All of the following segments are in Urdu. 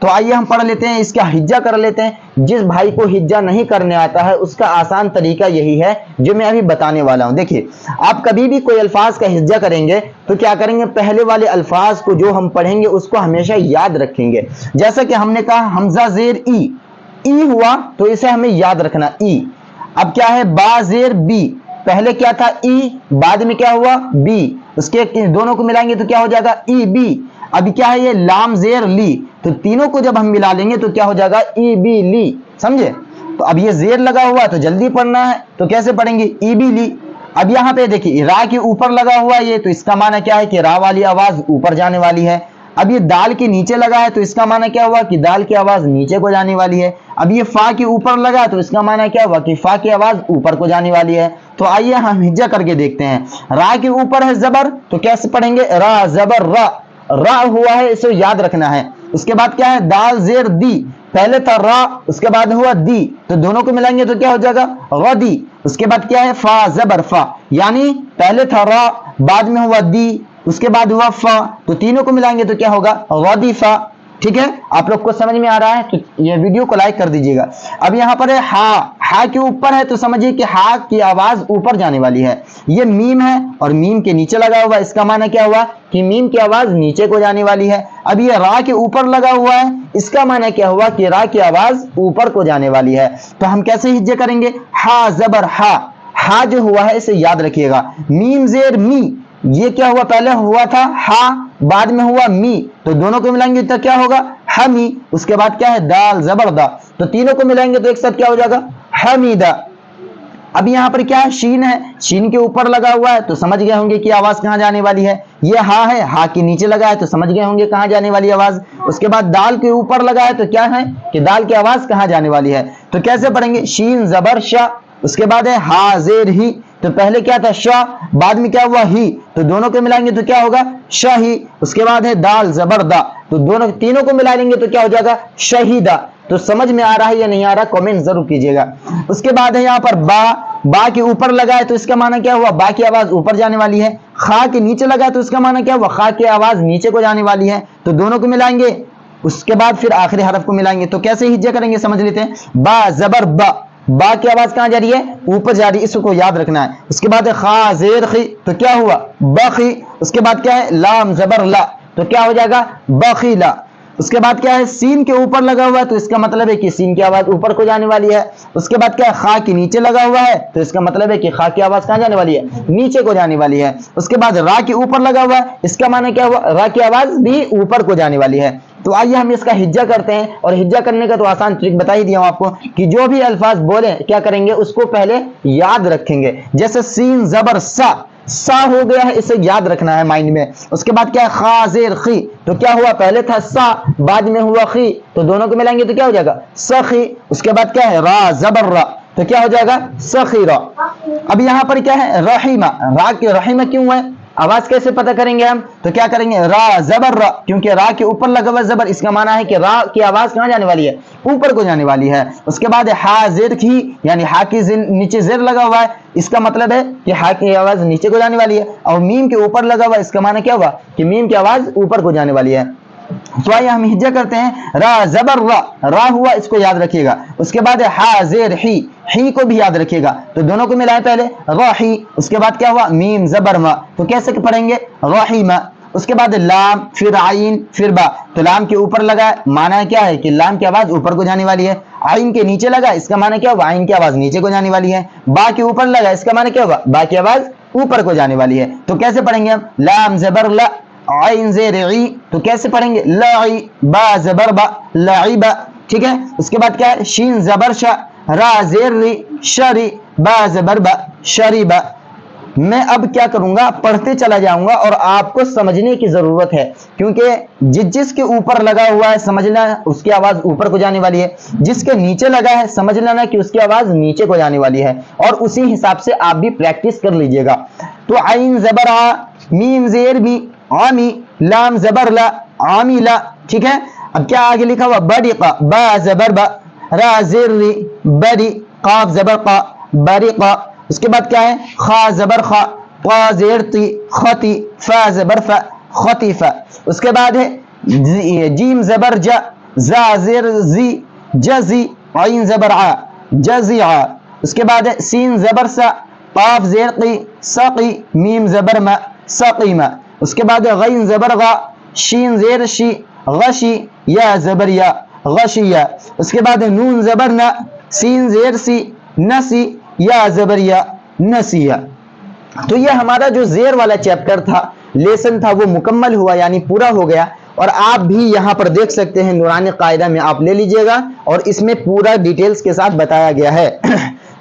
تو آئیے ہم پڑھ لیتے ہیں، اس کا ہجا کر لیتے ہیں۔ جس بھائی کو ہجا نہیں کرنے آتا ہے اس کا آسان طریقہ یہی ہے جو میں ابھی بتانے والا ہوں۔ دیکھیے آپ کبھی بھی کوئی الفاظ کا ہجا کریں گے تو کیا کریں گے، پہلے والے الفاظ کو جو ہم پڑھیں گے اس کو ہمیشہ یاد رکھیں گے۔ جیسا کہ ہم نے کہا حمزہ زیر ای، ای ہوا تو اسے ہمیں یاد رکھنا ای۔ اب کیا ہے با زیر بی، پہلے کیا تھا ای، بعد میں کیا ہوا بی، اس کے دونوں کو ملائیں گے تو کیا ہو جائے گا ای بی۔ ابھی کیا ہے یہ لام زیر لی، تو تینوں کو جب ہم ملا لیں گے تو کیا ہو جائے گا ای بی لی، سمجھے؟ تو اب یہ زیر لگا ہوا ہے تو جلدی پڑھنا ہے، تو کیسے پڑھیں گے ای بی لی۔ اب یہاں پہ دیکھیے را کے اوپر لگا ہوا ہے یہ، تو اس کا معنی کیا ہے کہ را والی آواز اوپر جانے والی ہے۔ اب یہ دال کے نیچے لگا ہے تو اس کا معنی کیا ہوا کہ دال کی آواز نیچے کو جانے والی ہے۔ اب یہ فا کے اوپر لگا تو اس کا معنی کیا ہوا کہ فا کی آواز اوپر کو جانے والی ہے۔ تو آئیے ہم ہجا کر کے دیکھتے ہیں۔ را کے اوپر ہے زبر تو کیسے پڑھیں گے، را زبر را، را ہوا ہے اسے یاد رکھنا ہے۔ اس کے بعد کیا ہے دال زیر دی، پہلے تھا را اس کے بعد ہوا دی، تو دونوں کو ملائیں گے تو کیا ہو جائے گا غدی۔ اس کے بعد کیا ہے فا زبر فا، یعنی پہلے تھا را بعد میں ہوا دی اس کے بعد ہوا فا، تو تینوں کو ملائیں گے تو کیا ہوگا غدیفا۔ ٹھیک ہے، آپ لوگ کو سمجھ میں آ رہا ہے تو یہ ویڈیو کو لائک کر دیجیے گا۔ اب یہاں پر ہے ہا، ہا کے اوپر ہے تو سمجھیے کہ ہا کی آواز اوپر جانے والی ہے۔ یہ میم ہے اور میم کے نیچے لگا ہوا ہے، اس کا معنی کیا ہوا کہ میم کی آواز نیچے کو جانے والی ہے۔ اب یہ را کے اوپر لگا ہوا ہے، اس کا معنی کیا ہوا کہ را کی آواز اوپر کو جانے والی ہے۔ تو ہم کیسے ہجے کریں گے، ہا زبر ہا، ہا جو ہوا ہے اسے یاد رکھیے گا۔ میم زیر می، یہ کیا ہوا پہلے ہوا تھا ہا بعد میں ہوا می، تو دونوں کو ملائیں گے تو کیا ہوگا حمی۔ اس کے بعد کیا ہے دال زبر دا، تو تینوں کو ملائیں گے تو ایک ساتھ کیا ہو جائے گا حمیدہ۔ اب یہاں پر کیا ہے شین ہے، شین کے اوپر لگا ہوا ہے تو سمجھ گئے ہوں گے کہ آواز کہاں جانے والی ہے۔ یہ ہا ہے، ہا کے نیچے لگا ہے تو سمجھ گئے ہوں گے کہاں جانے والی آواز۔ اس کے بعد دال کے اوپر لگا ہے تو کیا ہے کہ دال کی آواز کہاں جانے والی ہے۔ تو کیسے پڑھیں گے، شین زبر شا، اس کے بعد ہے ہا زیر ہی، تو پہلے کیا تھا شا بعد میں کیا ہوا ہی، تو دونوں کو ملائیں گے تو کیا ہوگا شاہی۔ اس کے بعد ہے دال زبر دا، تو دونوں تینوں کو ملا لیں گے تو کیا ہو جائے گا شہیدہ۔ تو سمجھ میں آ رہا ہے یا نہیں آ رہا کامنٹ ضرور کیجیے گا۔ اس کے بعد ہے یہاں پر با، با کے اوپر لگا ہے تو اس کا معنی کیا ہوا با کی آواز اوپر جانے والی ہے۔ خا کے نیچے لگا تو اس کا معنی کیا ہوا خا کی آواز نیچے کو جانے والی ہے، تو دونوں کو ملائیں گے اس کے بعد پھر آخری حرف کو ملائیں گے۔ تو کیسے ہجے کریں گے سمجھ لیتے ہیں، با زبر با، با کی آواز کہاں جا رہی ہے اوپر جا رہی ہے، اس کو یاد رکھنا ہے۔ اس کے بعد ہے خا زیر خی، تو کیا ہوا بخی۔ اس کے بعد کیا ہے لام زبر لا، تو کیا ہو جائے گا بخیلا۔ اس کے بعد کیا ہے سین کے اوپر لگا ہوا ہے تو اس کا مطلب ہے کہ سین کی آواز اوپر کو جانے والی ہے۔ اس کے بعد کیا ہے خا کے نیچے لگا ہوا ہے تو اس کا مطلب ہے کہ خا کی آواز کہاں جانے والی ہے نیچے کو جانے والی ہے۔ اس کے بعد را کے اوپر لگا ہوا ہے، اس کا معنی کیا ہوا را کی آواز بھی اوپر کو جانے والی ہے۔ تو آئیے ہم اس کا ہجا کرتے ہیں، اور ہجا کرنے کا تو آسان ٹرک بتا ہی دیا ہوں آپ کو کہ جو بھی الفاظ بولیں کیا کریں گے اس کو پہلے یاد رکھیں گے۔ جیسے سین زبر سا، سا ہو گیا ہے اسے یاد رکھنا ہے مائنڈ میں۔ اس کے بعد کیا ہے خا زیر خی، تو کیا ہوا پہلے تھا سا بعد میں ہوا خی، تو دونوں کو ملائیں گے تو کیا ہو جائے گا سخی۔ اس کے بعد کیا ہے را زبر را، تو کیا ہو جائے گا سخیرا۔ اب یہاں پر کیا ہے رحیمہ، را کے رحیمہ کیوں ہے، آواز کیسے پتہ کریں گے ہم، تو کیا کریں گے را زبر را، کیونکہ را کے اوپر لگا ہوا زبر، اس کا معنی ہے کہ را کی آواز کہاں جانے والی ہے اوپر کو جانے والی ہے۔ اس کے بعد ہا زیر کی، یعنی ہا کی نیچے زیر لگا ہوا ہے، اس کا مطلب ہے کہ ہا کی آواز نیچے کو جانے والی ہے، اور میم کے اوپر لگا ہوا ہے، اس کا معنی کیا ہوا کہ میم کی آواز اوپر کو جانے والی ہے۔ تو آئیے ہم ہجا کرتے ہیں، را زبر را، را ہوا اس کو یاد رکھیے گا۔ اس کے بعد ہا زیر ہی، ہی کو بھی یاد رکھیے گا، تو دونوں کو ملائیں پہلے راہی۔ اس کے بعد کیا ہوا میم زبر ما، تو کیسے پڑھیں گے راہیما۔ اس کے بعد لام پھر عین پھر با، تو لام کے اوپر لگا ہے معنی کیا ہے کہ لام کی آواز اوپر کو جانے والی ہے۔ عین کے نیچے لگا اس کا معنی کیا ہوا عین کی آواز نیچے کو جانے والی ہے۔ با کے اوپر لگا اس کا معنی کیا ہوا با کی آواز اوپر کو جانے والی ہے۔ تو کیسے پڑھیں گے ہم، لام زبر لا، عین زیر عی، تو کیسے پڑھیں گے لاعی، با زبر با لعبا، ٹھیک ہے۔ اس کے بعد کیا ہے شین زبر شا، را زیر ری شری، با زبر با شریبا۔ میں اب کیا کروں گا پڑھتے چلا جاؤں گا اور آپ کو سمجھنے کی ضرورت ہے، کیونکہ جس کے اوپر لگا ہوا ہے سمجھ لینا اس کی آواز اوپر کو جانے والی ہے، جس کے نیچے لگا ہے سمجھ لینا کہ اس کی آواز نیچے کو جانے والی ہے، اور اسی حساب سے آپ بھی پریکٹس کر لیجئے گا۔ تو عین زبر آ، میم زیر بھی عامی، لام زبر لا عامیلا، ٹھیک ہے۔ اب کیا آگے لکھا ہوا بریقا، با زبر با، را زیر ری بری، قاف زبر قا بریقا۔ اس کے بعد کیا ہے خا زبر خا، قا زیر تی خطی، فا زبر فا خطیفا۔ اس کے بعد ہے جیم زبر جا، زا زیر زی جزی عین زبر ع جزع. اس کے بعد ہے سین زبر سا قاف زیر قی سقی میم زبر م سقیم. اس کے بعد ہے غین زبر غا شین زیر شی غشی یا زبر یا غشیہ. اس کے بعد ہے نون زبر ن سین زیر سی نسی یا زبر یا نسیہ. تو یہ ہمارا جو زیر والا چیپٹر تھا، لیسن تھا، وہ مکمل ہوا، یعنی پورا ہو گیا. اور آپ بھی یہاں پر دیکھ سکتے ہیں، نورانی قاعدہ میں آپ لے لیجئے گا اور اس میں پورا ڈیٹیلز کے ساتھ بتایا گیا ہے.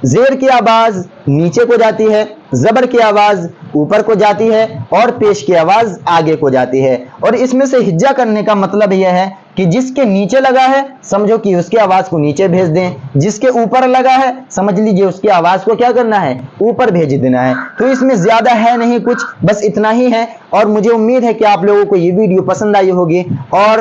زیر کی آواز نیچے کو جاتی ہے، زبر کی آواز اوپر کو جاتی ہے اور پیش کی آواز آگے کو جاتی ہے. اور اس میں سے ہجا کرنے کا مطلب یہ ہے کہ جس کے نیچے لگا ہے سمجھو کہ اس کی آواز کو نیچے بھیج دیں، جس کے اوپر لگا ہے سمجھ لیجئے اس کی آواز کو کیا کرنا ہے، اوپر بھیج دینا ہے. تو اس میں زیادہ ہے نہیں کچھ، بس اتنا ہی ہے. اور مجھے امید ہے کہ آپ لوگوں کو یہ ویڈیو پسند آئی ہوگی. اور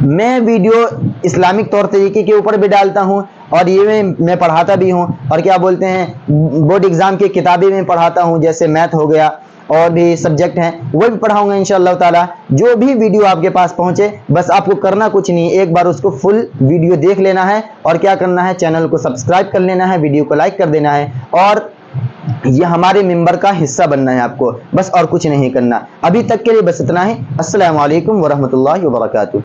میں ویڈیو اسلامک طور طریقے کے اوپر بھی ڈالتا ہوں اور یہ میں پڑھاتا بھی ہوں. اور کیا بولتے ہیں، بورڈ ایگزام کی کتابیں میں پڑھاتا ہوں، جیسے میتھ ہو گیا اور بھی سبجیکٹ ہیں وہ بھی پڑھاؤں گا انشاءاللہ تعالی. جو بھی ویڈیو آپ کے پاس پہنچے بس آپ کو کرنا کچھ نہیں، ایک بار اس کو فل ویڈیو دیکھ لینا ہے اور کیا کرنا ہے، چینل کو سبسکرائب کر لینا ہے، ویڈیو کو لائک کر دینا ہے اور یہ ہمارے ممبر کا حصہ بننا ہے آپ کو، بس اور کچھ نہیں کرنا. ابھی تک کے لیے بس اتنا ہی. السلام علیکم ورحمۃ اللہ وبرکاتہ.